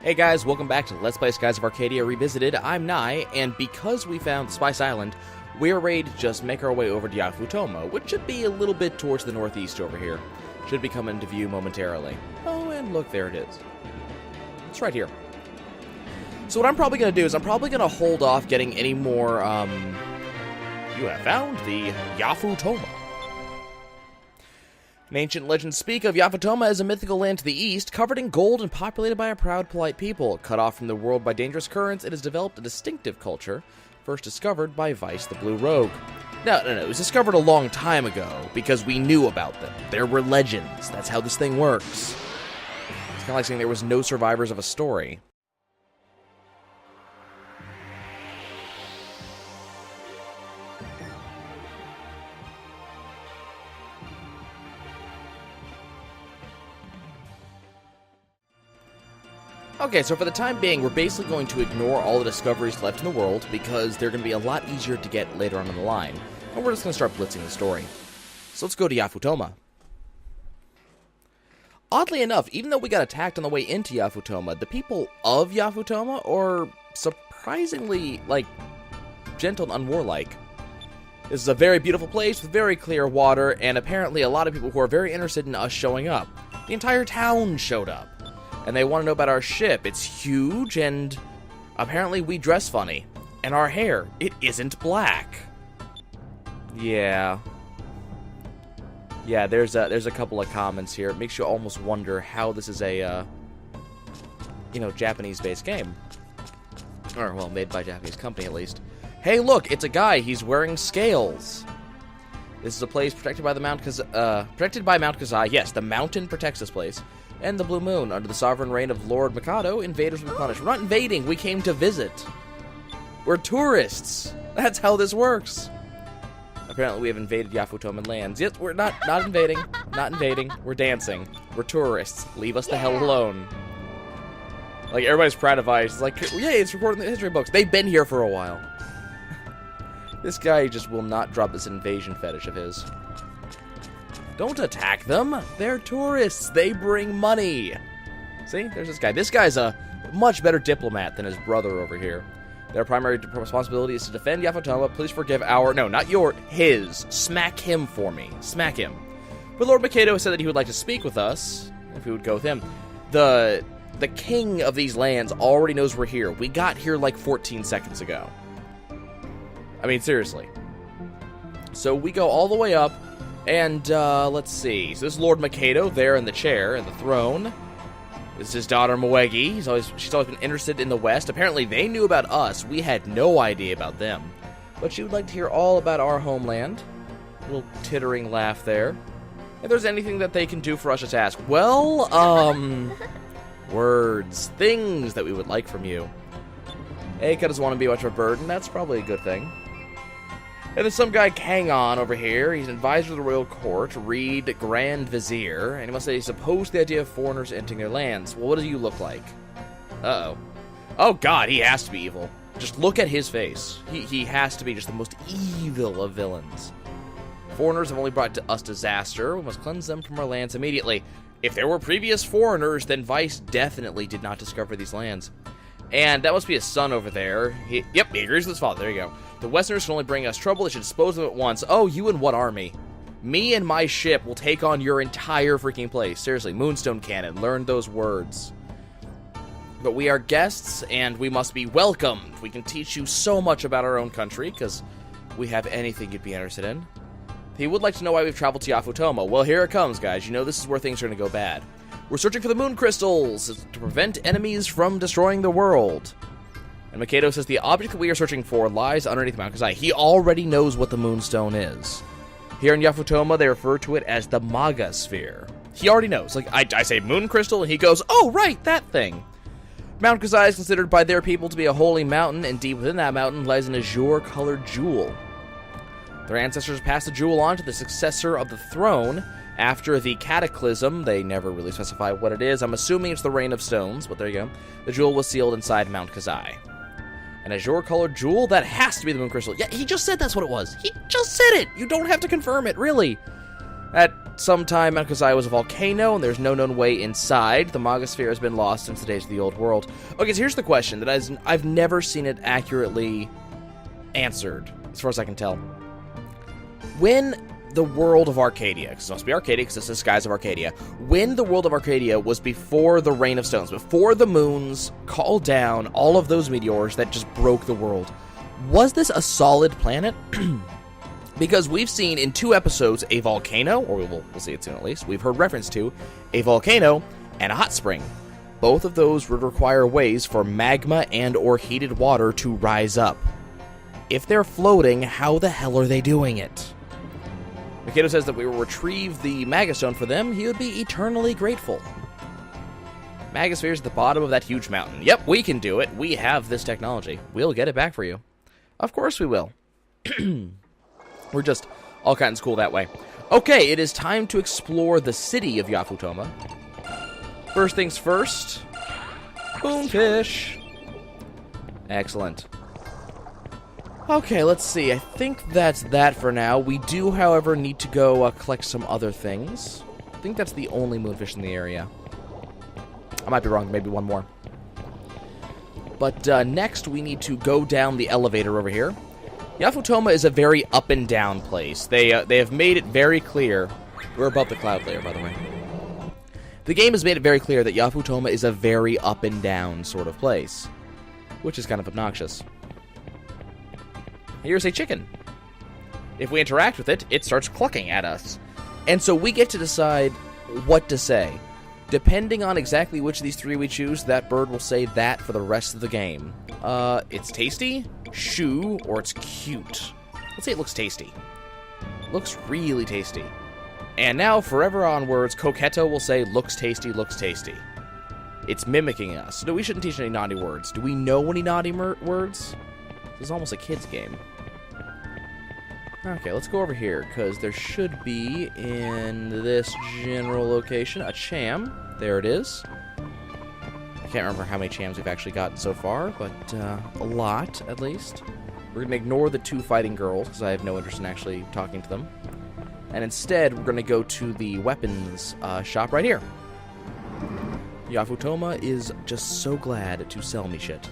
Hey guys, welcome back to Let's Play Skies of Arcadia Revisited. I'm Nai, and because we found Spice Island, we're ready to just make our way over to Yafutoma, which should be a little bit towards the northeast over here. Should be coming into view momentarily. Oh, and look, there it is. It's right here. So what I'm probably going to do is I'm probably going to hold off getting any more, You have found the Yafutoma. An ancient legends speak of Yafutoma as a mythical land to the east, covered in gold and populated by a proud, polite people. Cut off from the world by dangerous currents, it has developed a distinctive culture, first discovered by Vice the Blue Rogue. No, it was discovered a long time ago, because we knew about them. There were legends. That's how this thing works. It's kind of like saying there was no survivors of a story. Okay, so for the time being, we're basically going to ignore all the discoveries left in the world, because they're going to be a lot easier to get later on in the line. And we're just going to start blitzing the story. So let's go to Yafutoma. Oddly enough, even though we got attacked on the way into Yafutoma, the people of Yafutoma are surprisingly, gentle and unwarlike. This is a very beautiful place with very clear water, and apparently a lot of people who are very interested in us showing up. The entire town showed up. And they want to know about our ship. It's huge, and apparently we dress funny. And our hair, it isn't black. Yeah. Yeah, there's a couple of comments here. It makes you almost wonder how this is a, Japanese-based game. Or, well, made by a Japanese company, at least. Hey, look, it's a guy. He's wearing scales. This is a place protected by Mount Kazai. Yes, the mountain protects this place. And the Blue Moon. Under the sovereign reign of Lord Mikado, invaders will be punished. We're not invading, we came to visit. We're tourists. That's how this works. Apparently we have invaded Yafutoman lands. Yes, we're not invading. Not invading. We're dancing. We're tourists. Leave us the hell alone. Like, everybody's proud of Ice. It's like, yay, it's recorded in the history books. They've been here for a while. This guy just will not drop this invasion fetish of his. Don't attack them. They're tourists. They bring money. See? There's this guy. This guy's a much better diplomat than his brother over here. Their primary responsibility is to defend Yafutoma. Please forgive our... No, not your. His. Smack him for me. Smack him. But Lord Mikado said that he would like to speak with us, if we would go with him. The king of these lands already knows we're here. We got here like 14 seconds ago. I mean, seriously. So we go all the way up. And, let's see. So this is Lord Mikado there in the chair, in the throne. This is his daughter, Moegi. She's always been interested in the West. Apparently, they knew about us. We had no idea about them. But she would like to hear all about our homeland. A little tittering laugh there. If there's anything that they can do for us, just ask. Well, words. Things that we would like from you. Eika doesn't want to be much of a burden. That's probably a good thing. And there's some guy, Kangon, over here. He's an advisor of the royal court, Reed Grand Vizier, and he must say he's opposed to the idea of foreigners entering their lands. Well, what do you look like? Uh-oh. Oh, God, he has to be evil. Just look at his face. He has to be just the most evil of villains. Foreigners have only brought to us disaster. We must cleanse them from our lands immediately. If there were previous foreigners, then Vice definitely did not discover these lands. And that must be his son over there. He agrees with his father. There you go. The Westerners can only bring us trouble. They should dispose of them at once. Oh, you and what army? Me and my ship will take on your entire freaking place. Seriously, Moonstone Cannon. Learn those words. But we are guests, and we must be welcomed. We can teach you so much about our own country, because we have anything you'd be interested in. He would like to know why we've traveled to Yafutoma. Well, here it comes, guys. You know this is where things are going to go bad. We're searching for the moon crystals to prevent enemies from destroying the world. And Mikado says the object that we are searching for lies underneath Mount Kazai. He already knows what the moonstone is. Here in Yafutoma, they refer to it as the Maga Sphere. He already knows. Like, I say moon crystal, and he goes, oh, right, that thing. Mount Kazai is considered by their people to be a holy mountain, and deep within that mountain lies an azure-colored jewel. Their ancestors passed the jewel on to the successor of the throne. After the cataclysm, they never really specify what it is. I'm assuming it's the Rain of Stones, but there you go. The jewel was sealed inside Mount Kazai. An azure-colored jewel? That has to be the moon crystal. Yeah, he just said that's what it was. He just said it! You don't have to confirm it, really. At some time, Mount Kazai was a volcano, and there's no known way inside. The Magosphere has been lost since the days of the old world. Okay, so here's the question that I've never seen it accurately answered, as far as I can tell. When the world of Arcadia, because it must be Arcadia, because this is Skies of Arcadia, when the world of Arcadia was before the Rain of Stones, before the moons called down all of those meteors that just broke the world, was this a solid planet? Because we've seen in 2 episodes a volcano, or we'll see it soon at least, we've heard reference to a volcano and a hot spring. Both of those would require ways for magma and or heated water to rise up. If they're floating, how the hell are they doing it? Mikado says that we will retrieve the Magastone for them. He would be eternally grateful. Magosphere is at the bottom of that huge mountain. Yep, we can do it. We have this technology. We'll get it back for you. Of course we will. We're just all kinds of cool that way. Okay, it is time to explore the city of Yafutoma. First things first, Moonfish. Excellent. Okay, let's see. I think that's that for now. We do, however, need to go collect some other things. I think that's the only Moonfish in the area. I might be wrong. Maybe one more. But next, we need to go down the elevator over here. Yafutoma is a very up and down place. They have made it very clear. We're above the cloud layer, by the way. The game has made it very clear that Yafutoma is a very up and down sort of place, which is kind of obnoxious. Here's a chicken. If we interact with it, it starts clucking at us. And so we get to decide what to say. Depending on exactly which of these 3 we choose, that bird will say that for the rest of the game. It's tasty, shoo, or it's cute. Let's say it looks tasty. Looks really tasty. And now, forever onwards, Coquetto will say, looks tasty, looks tasty. It's mimicking us. No, we shouldn't teach any naughty words. Do we know any naughty words? This is almost a kid's game. Okay, let's go over here, because there should be, in this general location, a Cham. There it is. I can't remember how many Chams we've actually gotten so far, but a lot, at least. We're going to ignore the 2 fighting girls, because I have no interest in actually talking to them. And instead, we're going to go to the weapons shop right here. Yafutoma is just so glad to sell me shit.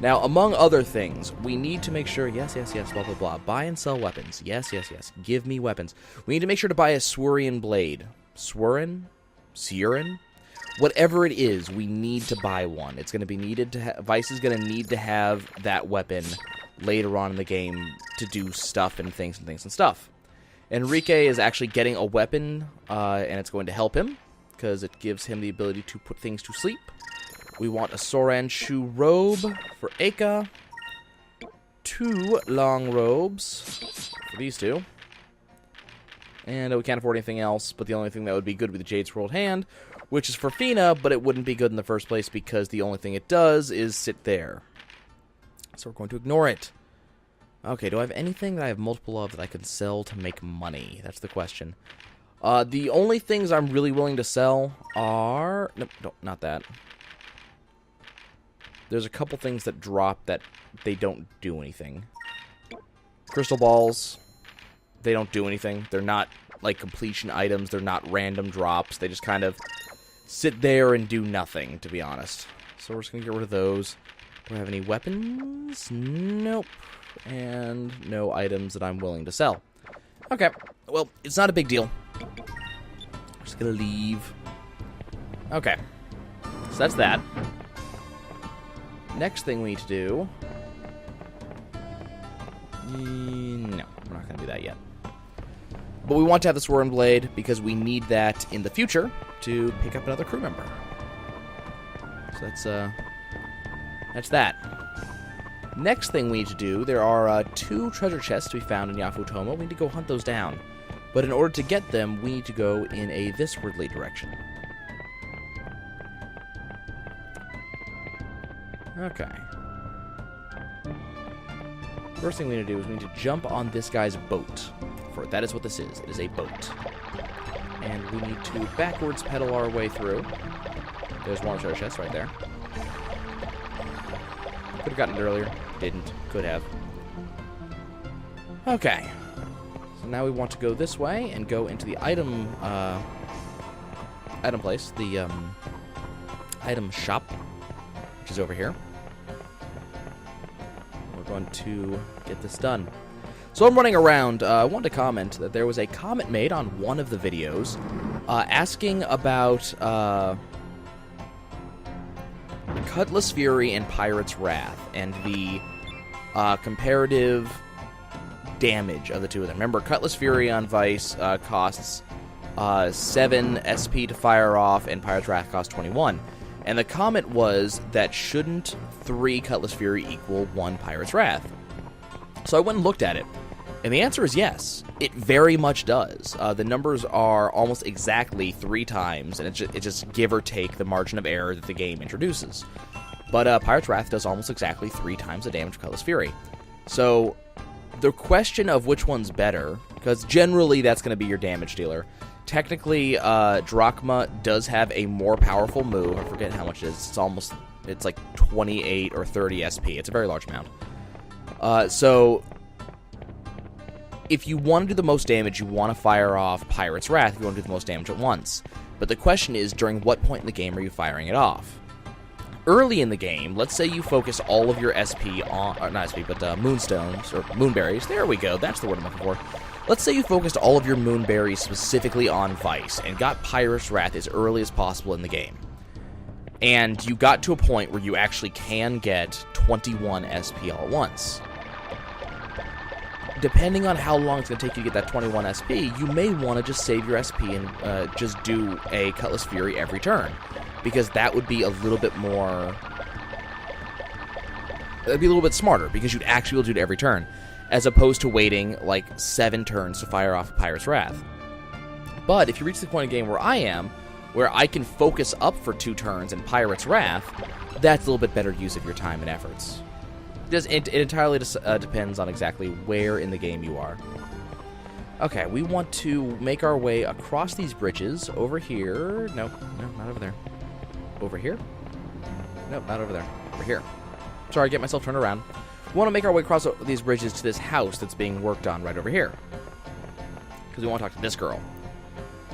Now, among other things, we need to make sure, yes, blah, blah, blah, buy and sell weapons. Yes, give me weapons. We need to make sure to buy a Swurian blade. Swurin? Whatever it is, we need to buy one. It's going to be needed to Vice is going to need to have that weapon later on in the game to do stuff and things and stuff. Enrique is actually getting a weapon, and it's going to help him, because it gives him the ability to put things to sleep. We want a Soran Shu robe for Eka. 2 long robes for these 2. And we can't afford anything else, but the only thing that would be good would be the Jade Swirled Hand, which is for Fina, but it wouldn't be good in the first place because the only thing it does is sit there. So we're going to ignore it. Okay, do I have anything that I have multiple of that I can sell to make money? That's the question. The only things I'm really willing to sell are... Nope, not that. There's a couple things that drop that they don't do anything. Crystal balls, they don't do anything. They're not, like, completion items. They're not random drops. They just kind of sit there and do nothing, to be honest. So we're just going to get rid of those. Do I have any weapons? Nope. And no items that I'm willing to sell. Okay. Well, it's not a big deal. I'm just going to leave. Okay. So that's that. Next thing we need to do... No, we're not going to do that yet. But we want to have the Sword Blade because we need that in the future to pick up another crew member. So that's that. Next thing we need to do, there are 2 treasure chests to be found in Yafutoma. We need to go hunt those down. But in order to get them, we need to go in a thiswardly direction. Okay. First thing we need to do is we need to jump on this guy's boat. That is what this is. It is a boat. And we need to backwards pedal our way through. There's one treasure chest right there. Could have gotten it earlier. Didn't. Could have. Okay. So now we want to go this way and go into the item place, the item shop, which is over here. We're going to get this done. So I'm running around. I wanted to comment that there was a comment made on one of the videos asking about Cutlass Fury and Pirate's Wrath and the comparative damage of the two of them. Remember, Cutlass Fury on Vice costs 7 SP to fire off, and Pirate's Wrath costs 21. And the comment was that shouldn't 3 Cutlass Fury equal 1 Pirate's Wrath? So I went and looked at it, and the answer is yes. It very much does. The numbers are almost exactly 3 times, and it just give or take the margin of error that the game introduces. But Pirate's Wrath does almost exactly 3 times the damage of Cutlass Fury. So the question of which one's better, because generally that's going to be your damage dealer. Technically, Drachma does have a more powerful move. I forget how much it is. It's like 28 or 30 SP. It's a very large amount. So if you want to do the most damage, you want to fire off Pirate's Wrath if you want to do the most damage at once. But the question is, during what point in the game are you firing it off? Early in the game, let's say you focus all of your SP on, or not SP, but Moonstones, or Moonberries. There we go, that's the word I'm looking for. Let's say you focused all of your Moonberries specifically on Vice, and got Pirate's Wrath as early as possible in the game. And you got to a point where you actually can get 21 SP all at once. Depending on how long it's going to take you to get that 21 SP, you may want to just save your SP and just do a Cutlass Fury every turn. Because that would be a little bit more... That'd be a little bit smarter, because you'd actually be able to do it every turn, as opposed to waiting, like, 7 turns to fire off Pirate's Wrath. But if you reach the point in the game where I am, where I can focus up for 2 turns in Pirate's Wrath, that's a little bit better use of your time and efforts. It entirely depends on exactly where in the game you are. Okay, we want to make our way across these bridges over here. No, not over there. Over here? Nope, not over there. Over here. Sorry, get myself turned around. We want to make our way across these bridges to this house that's being worked on right over here. Because we want to talk to this girl.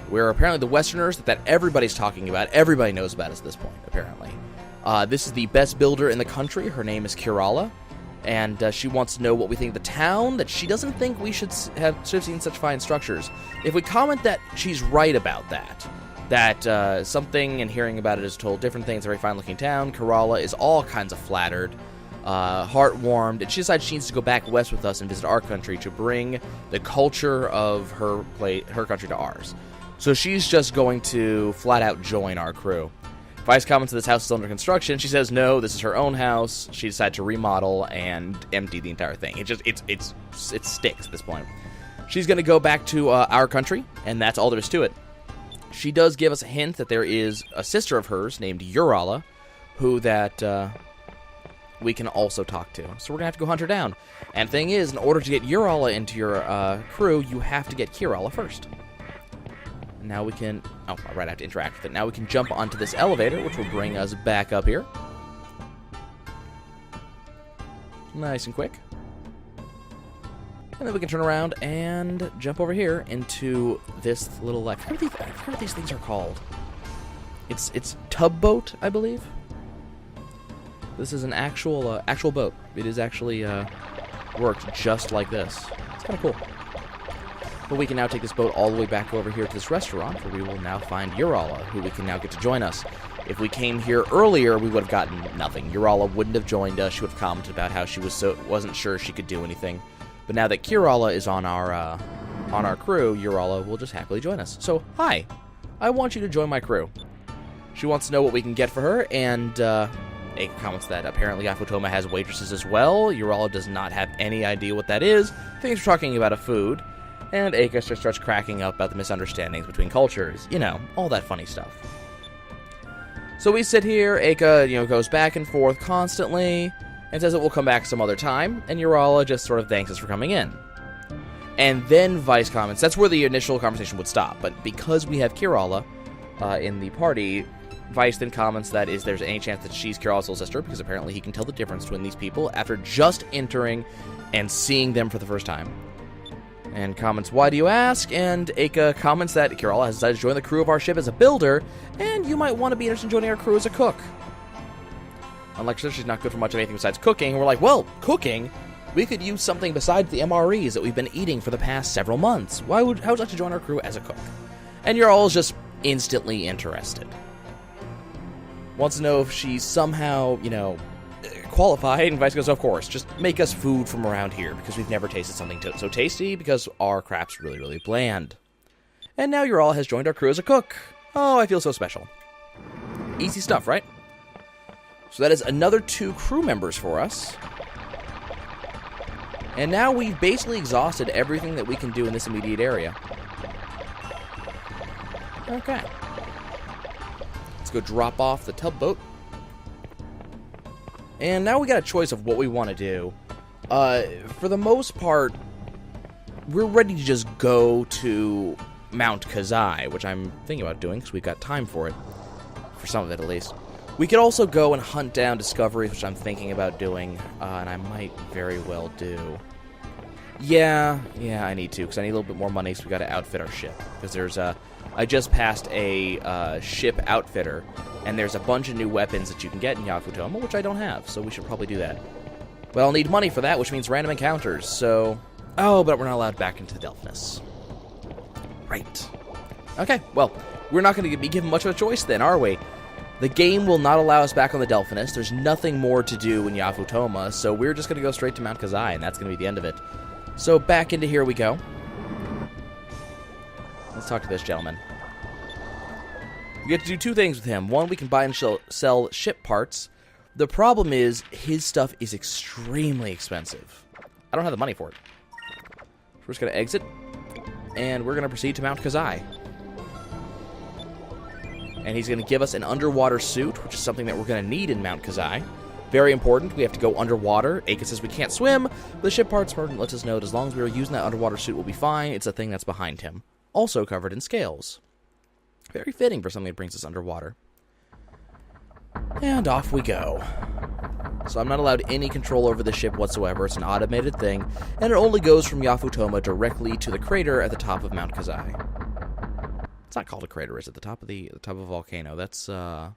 We're apparently the Westerners that everybody's talking about. Everybody knows about us at this point, apparently. This is the best builder in the country. Her name is Kirala. And she wants to know what we think of the town, that she doesn't think we should have seen such fine structures. If we comment that she's right about that something and hearing about it is told different things, a very fine-looking town, Kirala is all kinds of flattered, heart-warmed, and she decides she needs to go back west with us and visit our country to bring the culture of her country to ours. So she's just going to flat-out join our crew. Vice comments that this house is under construction. She says no, this is her own house. She decided to remodel and empty the entire thing. It sticks at this point. She's going to go back to our country, and that's all there is to it. She does give us a hint that there is a sister of hers named Urala, who we can also talk to. So we're going to have to go hunt her down. And the thing is, in order to get Urala into your crew, you have to get Kirala first. Now we can... Oh, right, I have to interact with it. Now we can jump onto this elevator, which will bring us back up here. Nice and quick. And then we can turn around and jump over here into this little... I forget what these things are called. It's tubboat, I believe. This is an actual boat. It is actually worked just like this. It's kind of cool. But we can now take this boat all the way back over here to this restaurant, where we will now find Urala, who we can now get to join us. If we came here earlier, we would have gotten nothing. Urala wouldn't have joined us. She would have commented about how she wasn't sure she could do anything. But now that Kirala is on our crew, Urala will just happily join us. So, hi, I want you to join my crew. She wants to know what we can get for her, and Aka comments that apparently Yafutoma has waitresses as well. Urala does not have any idea what that is. Thinks we're talking about a food. And Aka just starts cracking up about the misunderstandings between cultures. You know, all that funny stuff. So we sit here, Aka, goes back and forth constantly, and says that we'll come back some other time, and Urala just sort of thanks us for coming in. And then Vice comments, that's where the initial conversation would stop, but because we have Kirala in the party, Vice then comments that there's any chance that she's Kirala's little sister, because apparently he can tell the difference between these people after just entering and seeing them for the first time. And comments, why do you ask? And Aka comments that Kirala has decided to join the crew of our ship as a builder, and you might want to be interested in joining our crew as a cook. Unlike her, she's not good for much of anything besides cooking. We're like, well, cooking? We could use something besides the MREs that we've been eating for the past several months. How would you like to join our crew as a cook? And Urala is just instantly interested. Wants to know if she's somehow, qualified, and Vice goes, of course, just make us food from around here, because we've never tasted something so tasty, because our crap's really, really bland. And now Urala has joined our crew as a cook. Oh, I feel so special. Easy stuff, right? So that is another 2 crew members for us. And now we've basically exhausted everything that we can do in this immediate area. Okay. Let's go drop off the tugboat. And now we got a choice of what we want to do. For the most part, we're ready to just go to Mount Kazai, which I'm thinking about doing because we've got time for it. For some of it, at least. We could also go and hunt down discoveries, which I'm thinking about doing, and I might very well do. Yeah, I need to, because I need a little bit more money, so we got to outfit our ship. Because there's I just passed a ship outfitter, and there's a bunch of new weapons that you can get in Yafutoma, which I don't have, so we should probably do that. But I'll need money for that, which means random encounters, so... Oh, but we're not allowed back into the Delphinus. Right. Okay, well, we're not going to be given much of a choice then, are we? The game will not allow us back on the Delphinus. There's nothing more to do in Yafutoma, so we're just going to go straight to Mount Kazai, and that's going to be the end of it. So back into here we go. Let's talk to this gentleman. We get to do 2 things with him. One, we can buy and sell ship parts. The problem is, his stuff is extremely expensive. I don't have the money for it. So we're just going to exit, and we're going to proceed to Mount Kazai. And he's going to give us an underwater suit, which is something that we're going to need in Mount Kazai. Very important, we have to go underwater. Aka says we can't swim. The ship parts merchant lets us know that as long as we are using that underwater suit, we'll be fine. It's a thing that's behind him. Also covered in scales. Very fitting for something that brings us underwater. And off we go. So I'm not allowed any control over the ship whatsoever. It's an automated thing, and it only goes from Yafutoma directly to the crater at the top of Mount Kazai. It's not called a crater, is it? The top of a volcano. That's oh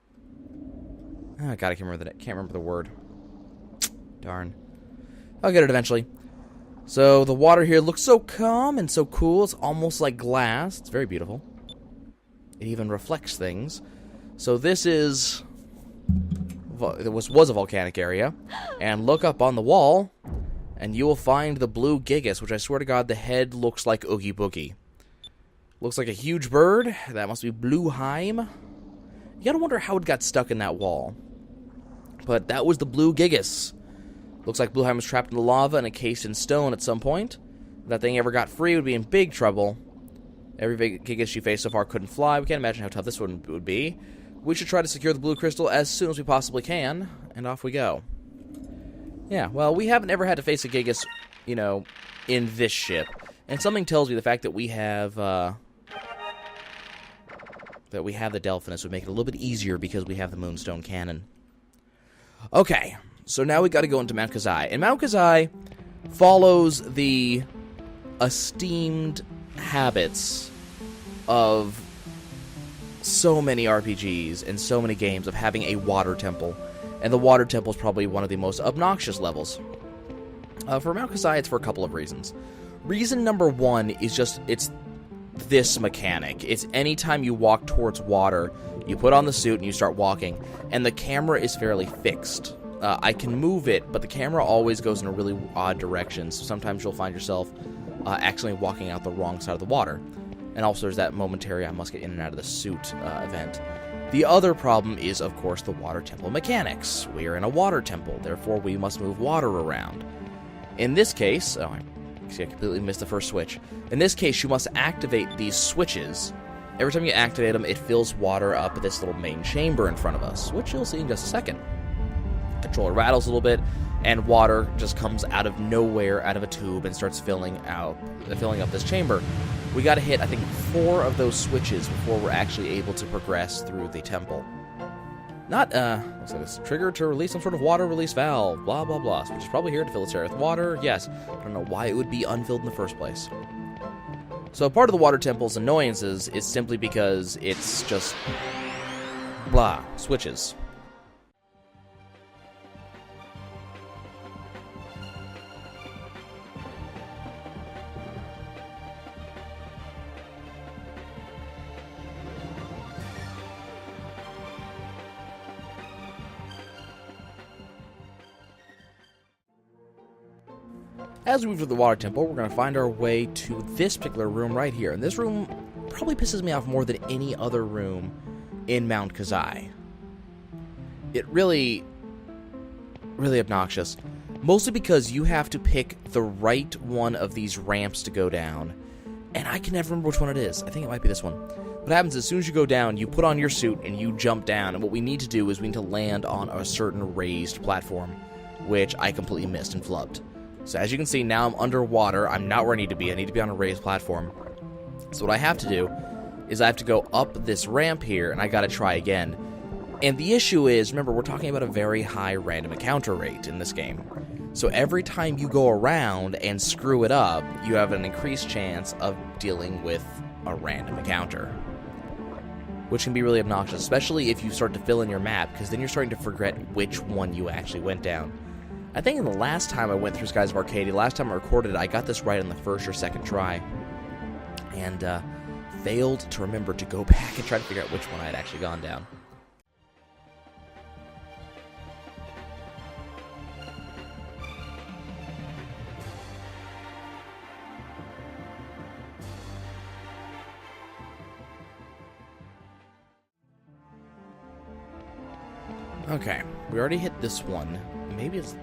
God, I can't remember the word. Darn. I'll get it eventually. So the water here looks so calm and so cool. It's almost like glass. It's very beautiful. It even reflects things. So this is... It was a volcanic area. And look up on the wall, and you will find the blue gigas, which I swear to God, the head looks like Oogie Boogie. Looks like a huge bird. That must be Blueheim. You gotta wonder how it got stuck in that wall. But that was the blue gigas. Looks like Blueheim was trapped in the lava and encased in stone at some point. If that thing ever got free, it would be in big trouble. Every gigas she faced so far couldn't fly. We can't imagine how tough this one would be. We should try to secure the blue crystal as soon as we possibly can. And off we go. Yeah, well, we haven't ever had to face a gigas, in this ship. And something tells me the fact that we have... the Delphinus would make it a little bit easier because we have the Moonstone Cannon. Okay, so now we got to go into Mount Kazai. And Mount Kazai follows the esteemed habits of so many RPGs and so many games of having a water temple. And the water temple is probably one of the most obnoxious levels. For Mount Kazai, it's for a couple of reasons. Reason number 1 is just, it's this mechanic. It's anytime you walk towards water, you put on the suit and you start walking, and the camera is fairly fixed. I can move it, but the camera always goes in a really odd direction, so sometimes you'll find yourself accidentally walking out the wrong side of the water. And also there's that momentary I must get in and out of the suit event. The other problem is, of course, the water temple mechanics. We are in a water temple, therefore we must move water around. In this case, see, I completely missed the first switch. In this case, you must activate these switches. Every time you activate them, it fills water up this little main chamber in front of us, which you'll see in just a second. Controller rattles a little bit, and water just comes out of nowhere, out of a tube, and starts filling up this chamber. We gotta hit, I think, 4 of those switches before we're actually able to progress through the temple. Looks like this trigger to release some sort of water release valve, blah, blah, blah. So which is probably here to fill its area with water, yes. I don't know why it would be unfilled in the first place. So part of the water temple's annoyances is simply because it's just blah, switches. As we move to the water temple, we're going to find our way to this particular room right here. And this room probably pisses me off more than any other room in Mount Kazai. It really obnoxious. Mostly because you have to pick the right one of these ramps to go down. And I can never remember which one it is. I think it might be this one. What happens as soon as you go down, you put on your suit and you jump down. And what we need to do is we need to land on a certain raised platform, which I completely missed and flubbed. So as you can see, now I'm underwater. I'm not where I need to be. I need to be on a raised platform. So what I have to do is I have to go up this ramp here, and I gotta try again. And the issue is, remember, we're talking about a very high random encounter rate in this game. So every time you go around and screw it up, you have an increased chance of dealing with a random encounter, which can be really obnoxious, especially if you start to fill in your map, because then you're starting to forget which one you actually went down. I think in the last time I went through Skies of Arcadia, last time I recorded it, I got this right on the first or second try, and failed to remember to go back and try to figure out which one I had actually gone down. Okay, we already hit this one. Maybe it's...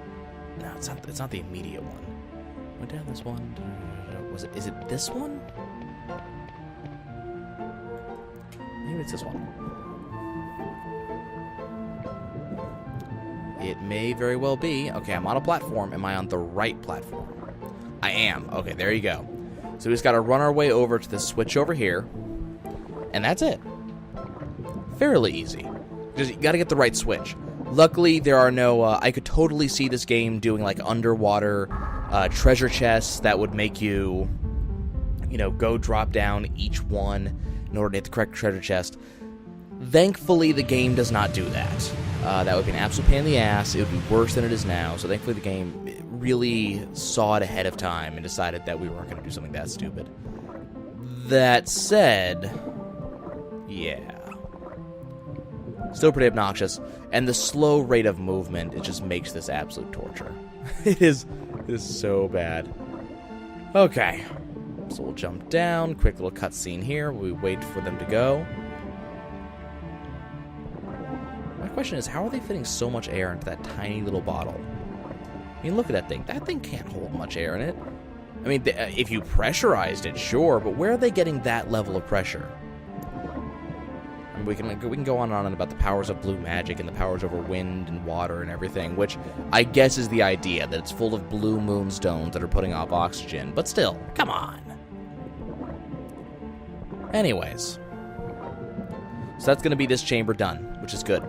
No, it's not the immediate one. Went down this one. Is it this one? Maybe it's this one. It may very well be. Okay, I'm on a platform. Am I on the right platform? I am. Okay, there you go. So we just got to run our way over to the switch over here. And that's it. Fairly easy. Just, you got to get the right switch. Luckily, there are no... I could totally see this game doing, like, underwater treasure chests that would make you, you know, go drop down each one in order to hit the correct treasure chest. Thankfully, the game does not do that. That would be an absolute pain in the ass. It would be worse than it is now. So thankfully, the game really saw it ahead of time and decided that we weren't going to do something that stupid. That said... Yeah... Still pretty obnoxious, and the slow rate of movement, it just makes this absolute torture. It is so bad. Okay, so we'll jump down, quick little cutscene here, we wait for them to go. My question is, how are they fitting so much air into that tiny little bottle? I mean, look at that thing. That thing can't hold much air in it. I mean, if you pressurized it, sure, but where are they getting that level of pressure? We can go on and on about the powers of blue magic and the powers over wind and water and everything, which I guess is the idea, that it's full of blue moonstones that are putting off oxygen, but still, come on. Anyways. So that's going to be this chamber done, which is good.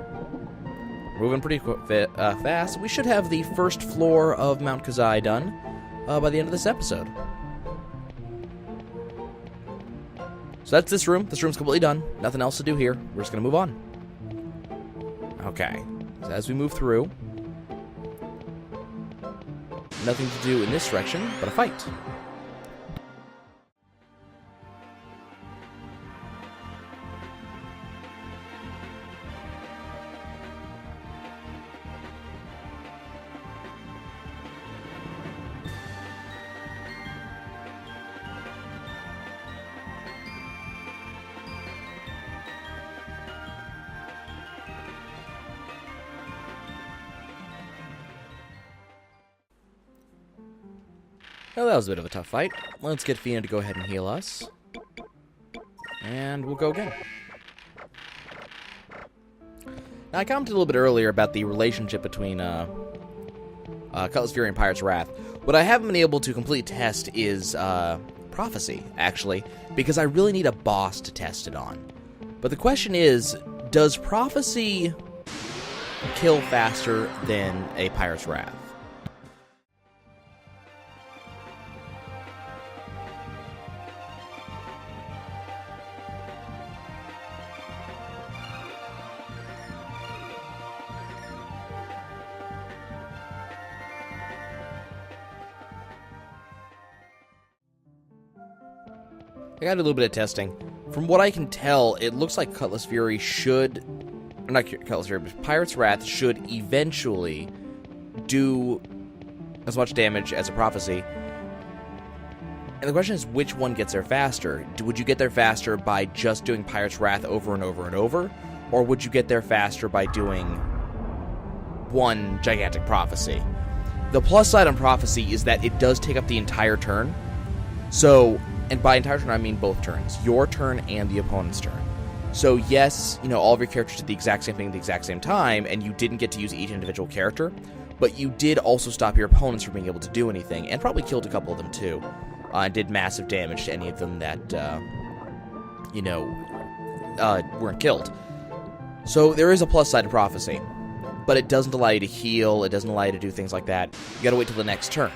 Moving pretty fast. We should have the first floor of Mount Kazai done by the end of this episode. So that's this room. This room's completely done. Nothing else to do here. We're just going to move on. Okay. So as we move through, nothing to do in this direction but a fight. Well, that was a bit of a tough fight. Let's get Fina to go ahead and heal us. And we'll go again. Now, I commented a little bit earlier about the relationship between Cutlass Fury and Pirate's Wrath. What I haven't been able to completely test is Prophecy, actually, because I really need a boss to test it on. But the question is, does Prophecy kill faster than a Pirate's Wrath? I got a little bit of testing. From what I can tell, it looks like Cutlass Fury should... Not Cutlass Fury, but Pirate's Wrath should eventually do as much damage as a Prophecy. And the question is, which one gets there faster? Would you get there faster by just doing Pirate's Wrath over and over and over? Or would you get there faster by doing one gigantic Prophecy? The plus side on Prophecy is that it does take up the entire turn. So, and by entire turn I mean both turns. Your turn and the opponent's turn. So yes, you know, all of your characters did the exact same thing at the exact same time, and you didn't get to use each individual character, but you did also stop your opponents from being able to do anything, and probably killed a couple of them too. And did massive damage to any of them that, weren't killed. So there is a plus side to Prophecy, but it doesn't allow you to heal, it doesn't allow you to do things like that. You gotta wait till the next turn.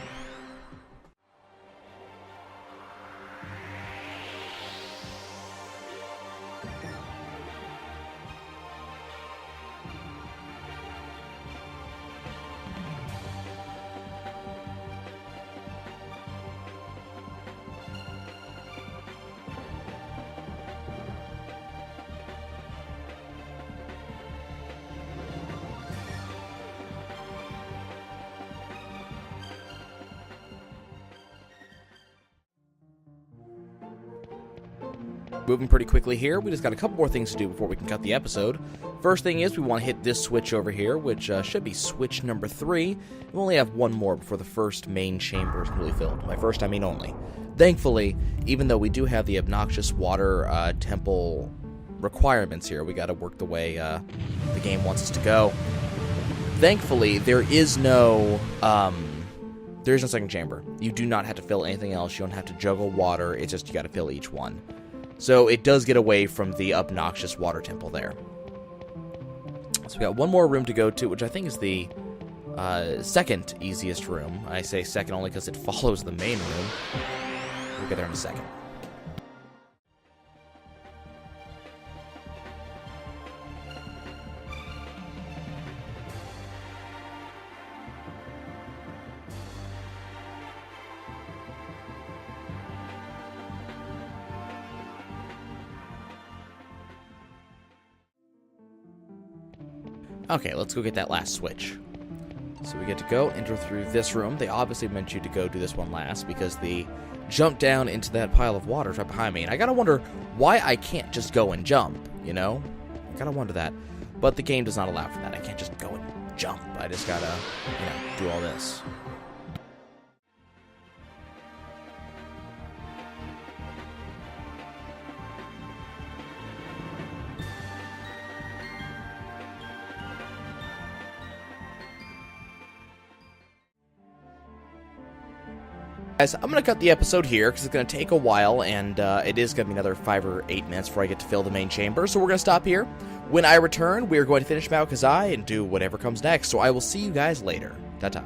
Moving pretty quickly here. We just got a couple more things to do before we can cut the episode. First thing is we want to hit this switch over here, which should be switch number 3. We only have one more before the first main chamber is completely filled. By first, I mean only. Thankfully, even though we do have the obnoxious water temple requirements here, we got to work the way the game wants us to go. Thankfully, there is no second chamber. You do not have to fill anything else. You don't have to juggle water. It's just you got to fill each one. So it does get away from the obnoxious water temple there. So we got one more room to go to, which I think is the second easiest room. I say second only because it follows the main room. We'll get there in a second. Okay, let's go get that last switch. So we get to go enter through this room. They obviously meant you to go do this one last because the jump down into that pile of water is right behind me. And I gotta wonder why I can't just go and jump, you know? I gotta wonder that. But the game does not allow for that. I can't just go and jump. I just gotta, do all this. Guys, I'm going to cut the episode here because it's going to take a while, and it is going to be another 5 or 8 minutes before I get to fill the main chamber, so we're going to stop here. When I return, we're going to finish Mount Kazai and do whatever comes next, so I will see you guys later. Ta-ta.